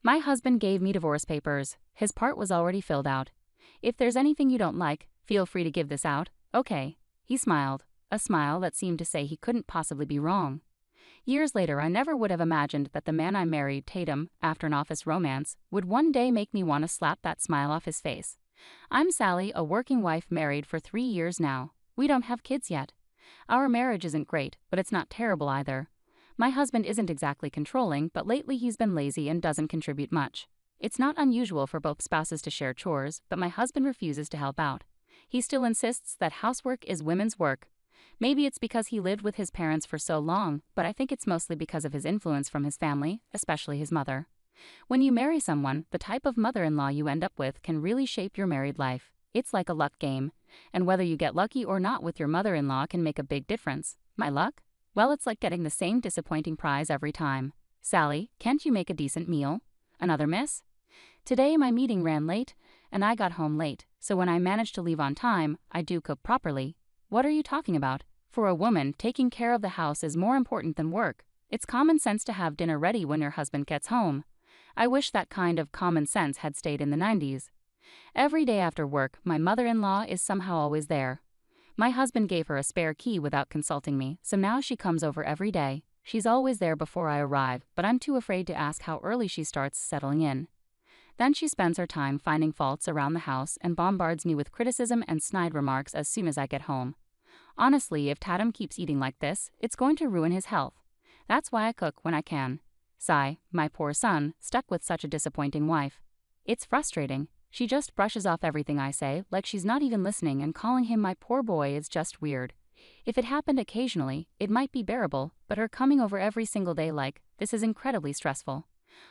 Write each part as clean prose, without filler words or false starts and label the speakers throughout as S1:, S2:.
S1: My husband gave me divorce papers. His part was already filled out. If there's anything you don't like, feel free to give this out, okay? He smiled, a smile that seemed to say he couldn't possibly be wrong. Years later, I never would have imagined that the man I married, Tatum, after an office romance, would one day make me want to slap that smile off his face. I'm Sally, a working wife married for 3 years now. We don't have kids yet. Our marriage isn't great, but it's not terrible either. My husband isn't exactly controlling, but lately he's been lazy and doesn't contribute much. It's not unusual for both spouses to share chores, but my husband refuses to help out. He still insists that housework is women's work. Maybe it's because he lived with his parents for so long, but I think it's mostly because of his influence from his family, especially his mother. When you marry someone, the type of mother-in-law you end up with can really shape your married life. It's like a luck game, and whether you get lucky or not with your mother-in-law can make a big difference. My luck? Well, it's like getting the same disappointing prize every time. Sally, can't you make a decent meal? Another miss? Today my meeting ran late, and I got home late, so when I manage to leave on time, I do cook properly. What are you talking about? For a woman, taking care of the house is more important than work. It's common sense to have dinner ready when your husband gets home. I wish that kind of common sense had stayed in the 90s. Every day after work, my mother-in-law is somehow always there. My husband gave her a spare key without consulting me, so now she comes over every day. She's always there before I arrive, but I'm too afraid to ask how early she starts settling in. Then she spends her time finding faults around the house and bombards me with criticism and snide remarks as soon as I get home. Honestly, if Tatum keeps eating like this, it's going to ruin his health. That's why I cook when I can. Sigh, my poor son, stuck with such a disappointing wife. It's frustrating. She just brushes off everything I say, like she's not even listening, and calling him my poor boy is just weird. If it happened occasionally, it might be bearable, but her coming over every single day like this is incredibly stressful.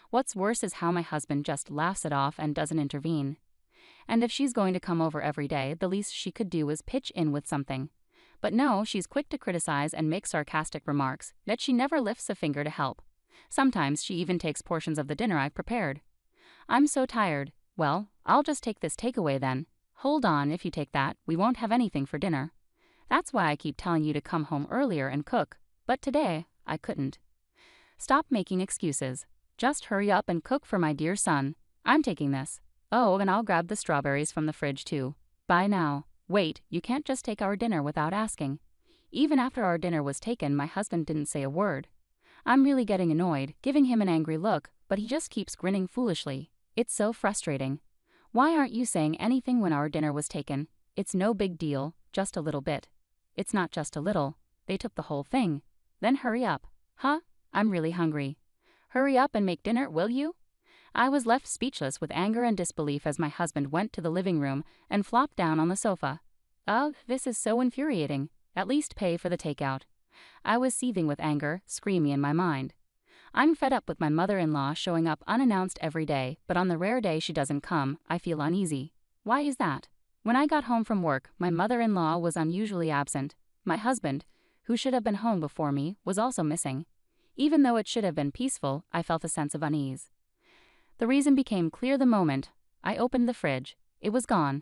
S1: What's worse is how my husband just laughs it off and doesn't intervene. And if she's going to come over every day, the least she could do is pitch in with something. But no, she's quick to criticize and make sarcastic remarks, yet she never lifts a finger to help. Sometimes she even takes portions of the dinner I've prepared. I'm so tired. Well, I'll just take this takeaway then. Hold on, if you take that, we won't have anything for dinner. That's why I keep telling you to come home earlier and cook, but today, I couldn't. Stop making excuses. Just hurry up and cook for my dear son. I'm taking this. Oh, and I'll grab the strawberries from the fridge too. Bye now. Wait, you can't just take our dinner without asking. Even after our dinner was taken, my husband didn't say a word. I'm really getting annoyed, giving him an angry look, but he just keeps grinning foolishly. It's so frustrating. Why aren't you saying anything when our dinner was taken? It's no big deal, just a little bit. It's not just a little. They took the whole thing. Then hurry up. Huh? I'm really hungry. Hurry up and make dinner, will you? I was left speechless with anger and disbelief as my husband went to the living room and flopped down on the sofa. Ugh, this is so infuriating. At least pay for the takeout. I was seething with anger, screaming in my mind. I'm fed up with my mother-in-law showing up unannounced every day, but on the rare day she doesn't come, I feel uneasy. Why is that? When I got home from work, my mother-in-law was unusually absent. My husband, who should have been home before me, was also missing. Even though it should have been peaceful, I felt a sense of unease. The reason became clear the moment I opened the fridge. It was gone.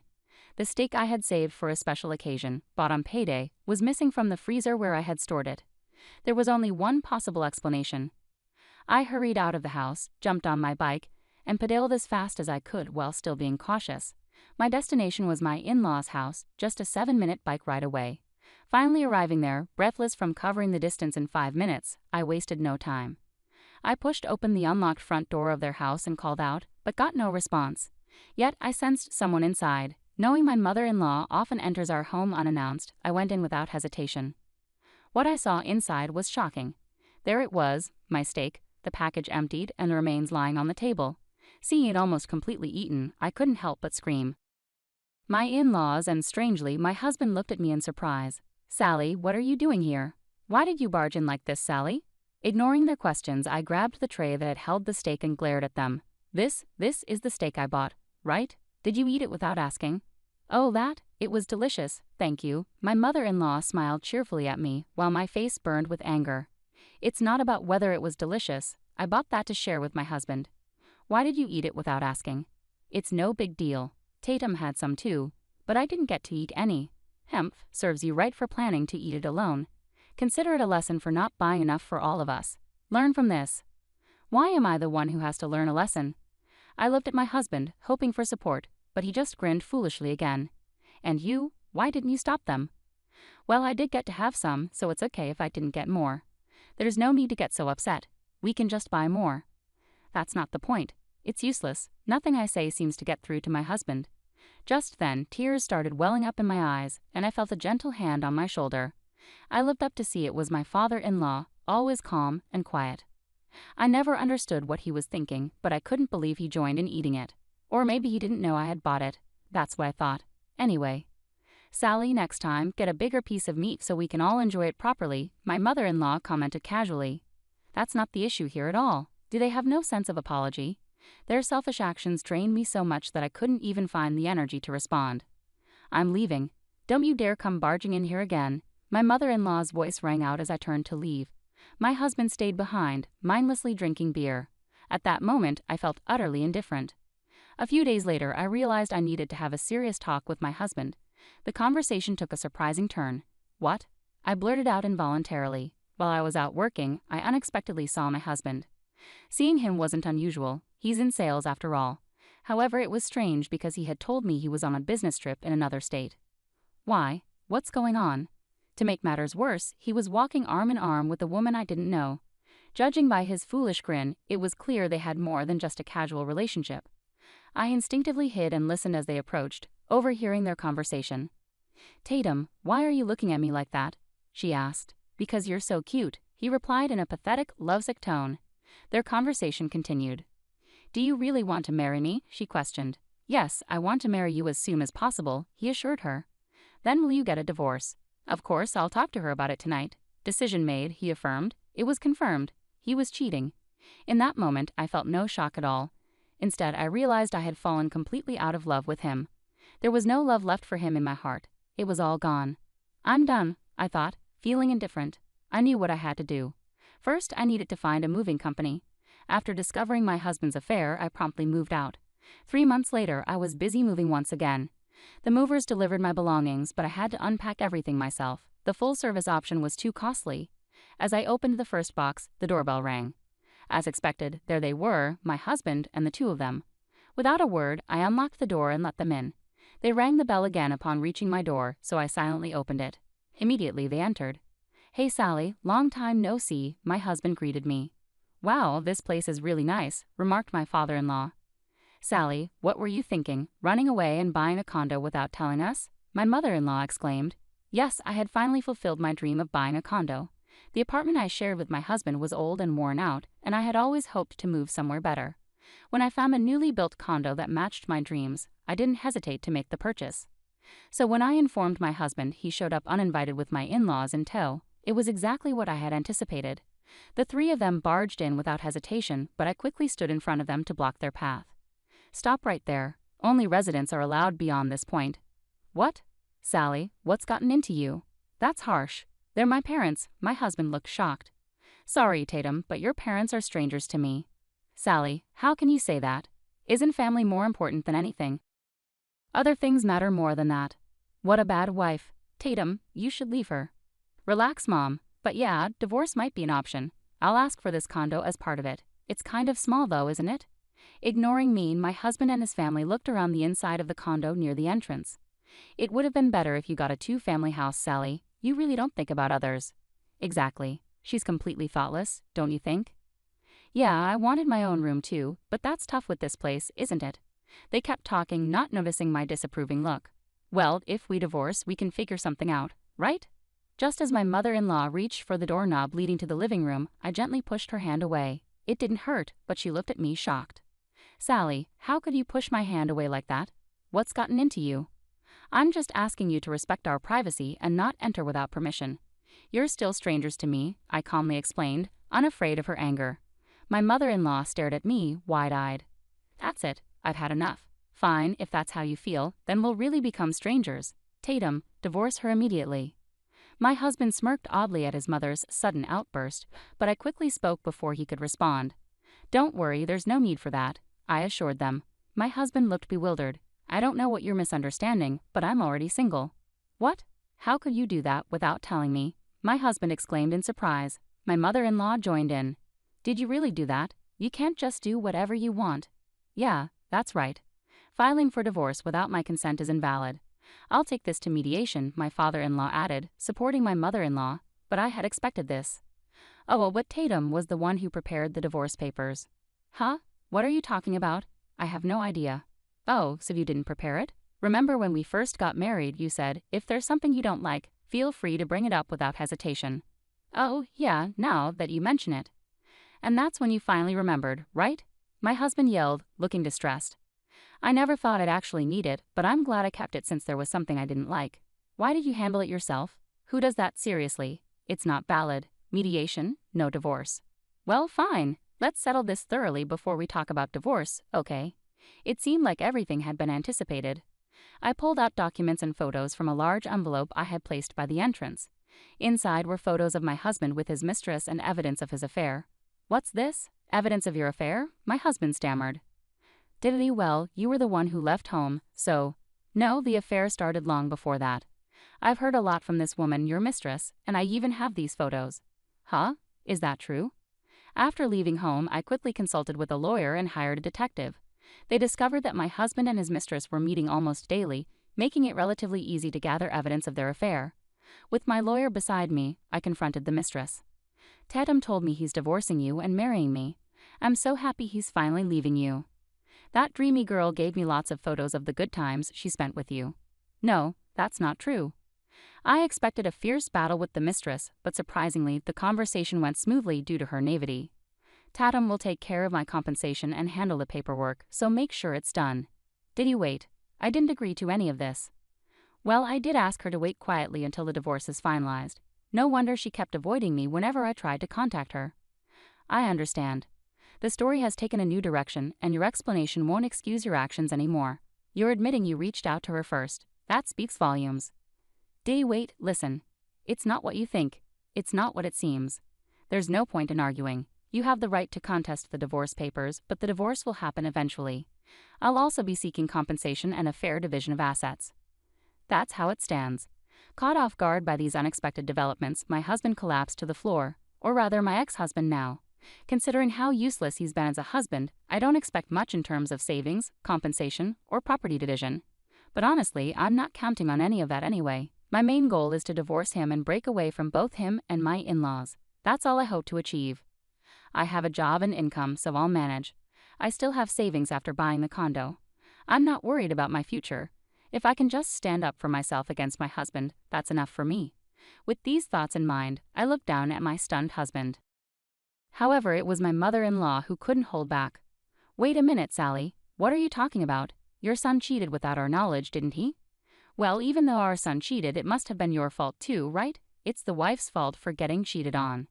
S1: The steak I had saved for a special occasion, bought on payday, was missing from the freezer where I had stored it. There was only one possible explanation. I hurried out of the house, jumped on my bike, and pedaled as fast as I could while still being cautious. My destination was my in-laws' house, just a 7-minute bike ride away. Finally arriving there, breathless from covering the distance in 5 minutes, I wasted no time. I pushed open the unlocked front door of their house and called out, but got no response. Yet I sensed someone inside. Knowing my mother-in-law often enters our home unannounced, I went in without hesitation. What I saw inside was shocking. There it was, my steak, the package emptied and the remains lying on the table. Seeing it almost completely eaten, I couldn't help but scream. My in-laws and, strangely, my husband looked at me in surprise. Sally, what are you doing here? Why did you barge in like this, Sally? Ignoring their questions, I grabbed the tray that had held the steak and glared at them. This is the steak I bought, right? Did you eat it without asking? Oh, that? It was delicious, thank you. My mother-in-law smiled cheerfully at me, while my face burned with anger. It's not about whether it was delicious. I bought that to share with my husband. Why did you eat it without asking? It's no big deal. Tatum had some too, but I didn't get to eat any. Hemph, serves you right for planning to eat it alone. Consider it a lesson for not buying enough for all of us. Learn from this. Why am I the one who has to learn a lesson? I looked at my husband, hoping for support, but he just grinned foolishly again. And you? Why didn't you stop them? Well, I did get to have some, so it's okay if I didn't get more. There's no need to get so upset. We can just buy more. That's not the point. It's useless. Nothing I say seems to get through to my husband. Just then, tears started welling up in my eyes, and I felt a gentle hand on my shoulder. I looked up to see it was my father-in-law, always calm and quiet. I never understood what he was thinking, but I couldn't believe he joined in eating it. Or maybe he didn't know I had bought it. That's what I thought. Anyway. Sally, next time, get a bigger piece of meat so we can all enjoy it properly, my mother-in-law commented casually. That's not the issue here at all. Do they have no sense of apology? Their selfish actions drained me so much that I couldn't even find the energy to respond. I'm leaving. Don't you dare come barging in here again. My mother-in-law's voice rang out as I turned to leave. My husband stayed behind, mindlessly drinking beer. At that moment, I felt utterly indifferent. A few days later, I realized I needed to have a serious talk with my husband. The conversation took a surprising turn. What? I blurted out involuntarily. While I was out working, I unexpectedly saw my husband. Seeing him wasn't unusual. He's in sales after all. However, it was strange because he had told me he was on a business trip in another state. Why? What's going on? To make matters worse, he was walking arm in arm with a woman I didn't know. Judging by his foolish grin, it was clear they had more than just a casual relationship. I instinctively hid and listened as they approached, overhearing their conversation. Tatum, why are you looking at me like that? She asked. Because you're so cute, he replied in a pathetic, lovesick tone. Their conversation continued. Do you really want to marry me? She questioned. Yes, I want to marry you as soon as possible, he assured her. Then will you get a divorce? Of course, I'll talk to her about it tonight. Decision made, he affirmed. It was confirmed. He was cheating. In that moment, I felt no shock at all. Instead, I realized I had fallen completely out of love with him. There was no love left for him in my heart. It was all gone. I'm done, I thought, feeling indifferent. I knew what I had to do. First, I needed to find a moving company. After discovering my husband's affair, I promptly moved out. 3 months later, I was busy moving once again. The movers delivered my belongings, but I had to unpack everything myself. The full-service option was too costly. As I opened the first box, the doorbell rang. As expected, there they were, my husband and the two of them. Without a word, I unlocked the door and let them in. They rang the bell again upon reaching my door, so I silently opened it. Immediately, they entered. Hey Sally, long time no see, my husband greeted me. Wow, this place is really nice, remarked my father-in-law. Sally, what were you thinking, running away and buying a condo without telling us? My mother-in-law exclaimed. Yes, I had finally fulfilled my dream of buying a condo. The apartment I shared with my husband was old and worn out, and I had always hoped to move somewhere better. When I found a newly built condo that matched my dreams, I didn't hesitate to make the purchase. So when I informed my husband, he showed up uninvited with my in-laws in tow. It was exactly what I had anticipated. The three of them barged in without hesitation, but I quickly stood in front of them to block their path. Stop right there. Only residents are allowed beyond this point. What? Sally, what's gotten into you? That's harsh. They're my parents. My husband looked shocked. Sorry, Tatum, but your parents are strangers to me. Sally, how can you say that? Isn't family more important than anything? Other things matter more than that. What a bad wife. Tatum, you should leave her. Relax, Mom. But yeah, divorce might be an option. I'll ask for this condo as part of it. It's kind of small though, isn't it? Ignoring me, my husband and his family looked around the inside of the condo near the entrance. It would have been better if you got a 2-family house, Sally. You really don't think about others. Exactly. She's completely thoughtless, don't you think? Yeah, I wanted my own room too, but that's tough with this place, isn't it? They kept talking, not noticing my disapproving look. Well, if we divorce, we can figure something out, right? Just as my mother-in-law reached for the doorknob leading to the living room, I gently pushed her hand away. It didn't hurt, but she looked at me shocked. Sally, how could you push my hand away like that? What's gotten into you? I'm just asking you to respect our privacy and not enter without permission. You're still strangers to me, I calmly explained, unafraid of her anger. My mother-in-law stared at me, wide-eyed. That's it, I've had enough. Fine, if that's how you feel, then we'll really become strangers. Tatum, divorce her immediately. My husband smirked oddly at his mother's sudden outburst, but I quickly spoke before he could respond. Don't worry, there's no need for that, I assured them. My husband looked bewildered. I don't know what you're misunderstanding, but I'm already single. What? How could you do that without telling me? My husband exclaimed in surprise. My mother-in-law joined in. Did you really do that? You can't just do whatever you want. Yeah, that's right. Filing for divorce without my consent is invalid. I'll take this to mediation, my father-in-law added, supporting my mother-in-law, but I had expected this. Oh, but Tatum was the one who prepared the divorce papers. Huh? What are you talking about? I have no idea. Oh, so you didn't prepare it? Remember when we first got married, you said, if there's something you don't like, feel free to bring it up without hesitation. Oh, yeah, now that you mention it. And that's when you finally remembered, right? My husband yelled, looking distressed. I never thought I'd actually need it, but I'm glad I kept it since there was something I didn't like. Why did you handle it yourself? Who does that seriously? It's not valid. Mediation, no divorce. Well, fine. Let's settle this thoroughly before we talk about divorce, okay? It seemed like everything had been anticipated. I pulled out documents and photos from a large envelope I had placed by the entrance. Inside were photos of my husband with his mistress and evidence of his affair. What's this? Evidence of your affair? My husband stammered. Diddly well, you were the one who left home, so… No, the affair started long before that. I've heard a lot from this woman, your mistress, and I even have these photos. Huh? Is that true? After leaving home, I quickly consulted with a lawyer and hired a detective. They discovered that my husband and his mistress were meeting almost daily, making it relatively easy to gather evidence of their affair. With my lawyer beside me, I confronted the mistress. Tatum told me he's divorcing you and marrying me. I'm so happy he's finally leaving you. That dreamy girl gave me lots of photos of the good times she spent with you. No, that's not true. I expected a fierce battle with the mistress, but surprisingly, the conversation went smoothly due to her naivety. Tatum will take care of my compensation and handle the paperwork, so make sure it's done. Did you wait? I didn't agree to any of this. Well, I did ask her to wait quietly until the divorce is finalized. No wonder she kept avoiding me whenever I tried to contact her. I understand. The story has taken a new direction, and your explanation won't excuse your actions anymore. You're admitting you reached out to her first. That speaks volumes. Wait, listen. It's not what you think. It's not what it seems. There's no point in arguing. You have the right to contest the divorce papers, but the divorce will happen eventually. I'll also be seeking compensation and a fair division of assets. That's how it stands. Caught off guard by these unexpected developments, my husband collapsed to the floor, or rather my ex-husband now. Considering how useless he's been as a husband, I don't expect much in terms of savings, compensation, or property division. But honestly, I'm not counting on any of that anyway. My main goal is to divorce him and break away from both him and my in-laws. That's all I hope to achieve. I have a job and income, so I'll manage. I still have savings after buying the condo. I'm not worried about my future. If I can just stand up for myself against my husband, that's enough for me. With these thoughts in mind, I looked down at my stunned husband. However, it was my mother-in-law who couldn't hold back. Wait a minute, Sally. What are you talking about? Your son cheated without our knowledge, didn't he? Well, even though our son cheated, it must have been your fault too, right? It's the wife's fault for getting cheated on.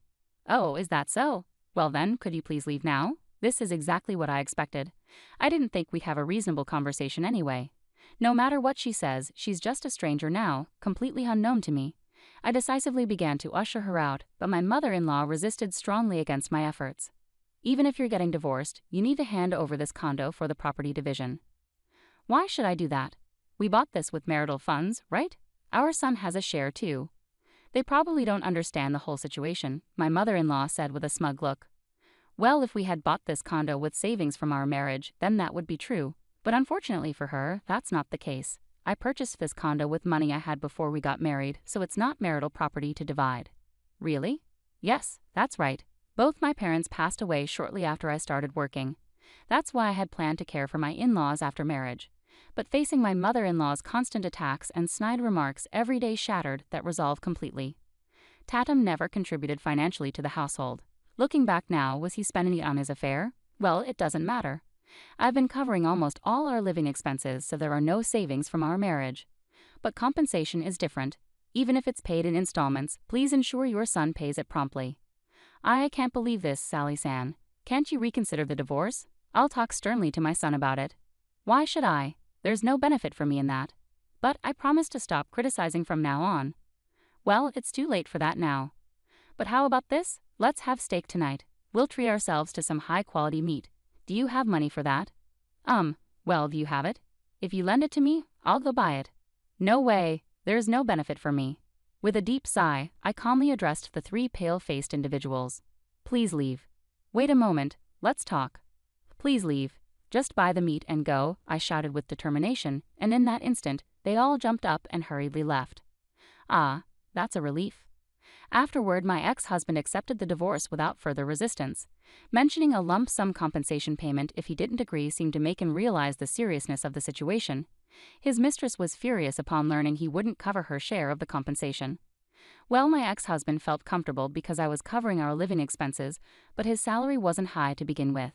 S1: Oh, is that so? Well then, could you please leave now? This is exactly what I expected. I didn't think we'd have a reasonable conversation anyway. No matter what she says, she's just a stranger now, completely unknown to me. I decisively began to usher her out, but my mother-in-law resisted strongly against my efforts. Even if you're getting divorced, you need to hand over this condo for the property division. Why should I do that? We bought this with marital funds, right? Our son has a share too. They probably don't understand the whole situation, my mother-in-law said with a smug look. Well, if we had bought this condo with savings from our marriage, then that would be true. But unfortunately for her, that's not the case. I purchased this condo with money I had before we got married, so it's not marital property to divide. Really? Yes, that's right. Both my parents passed away shortly after I started working. That's why I had planned to care for my in-laws after marriage. But facing my mother-in-law's constant attacks and snide remarks, every day shattered that resolve completely. Tatum never contributed financially to the household. Looking back now, was he spending it on his affair? Well, it doesn't matter. I've been covering almost all our living expenses, so there are no savings from our marriage. But compensation is different. Even if it's paid in installments, please ensure your son pays it promptly. I can't believe this, Sally-san. Can't you reconsider the divorce? I'll talk sternly to my son about it. Why should I? There's no benefit for me in that. But I promise to stop criticizing from now on. Well, it's too late for that now. But how about this? Let's have steak tonight. We'll treat ourselves to some high-quality meat. Do you have money for that? Well, do you have it? If you lend it to me, I'll go buy it. No way. There's no benefit for me. With a deep sigh, I calmly addressed the three pale-faced individuals. Please leave. Wait a moment. Let's talk. Please leave. Just buy the meat and go, I shouted with determination, and in that instant, they all jumped up and hurriedly left. Ah, that's a relief. Afterward, my ex-husband accepted the divorce without further resistance. Mentioning a lump sum compensation payment if he didn't agree seemed to make him realize the seriousness of the situation. His mistress was furious upon learning he wouldn't cover her share of the compensation. Well, my ex-husband felt comfortable because I was covering our living expenses, but his salary wasn't high to begin with.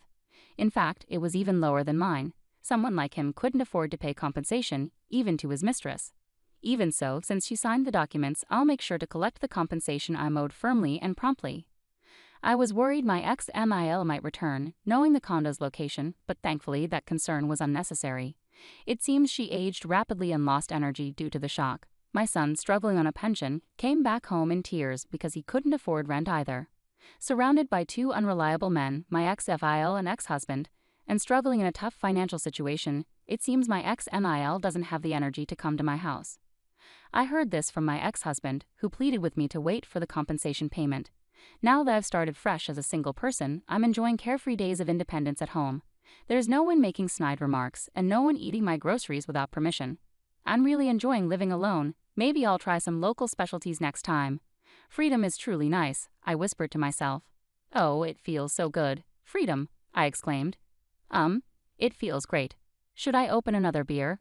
S1: In fact, it was even lower than mine. Someone like him couldn't afford to pay compensation, even to his mistress. Even so, since she signed the documents, I'll make sure to collect the compensation I'm owed firmly and promptly. I was worried my ex-MIL might return, knowing the condo's location, but thankfully that concern was unnecessary. It seems she aged rapidly and lost energy due to the shock. My son, struggling on a pension, came back home in tears because he couldn't afford rent either. Surrounded by two unreliable men, my ex-FIL and ex-husband, and struggling in a tough financial situation, it seems my ex-MIL doesn't have the energy to come to my house. I heard this from my ex-husband, who pleaded with me to wait for the compensation payment. Now that I've started fresh as a single person, I'm enjoying carefree days of independence at home. There's no one making snide remarks, and no one eating my groceries without permission. I'm really enjoying living alone. Maybe I'll try some local specialties next time. Freedom is truly nice, I whispered to myself. Oh, it feels so good. Freedom, I exclaimed. It feels great. Should I open another beer?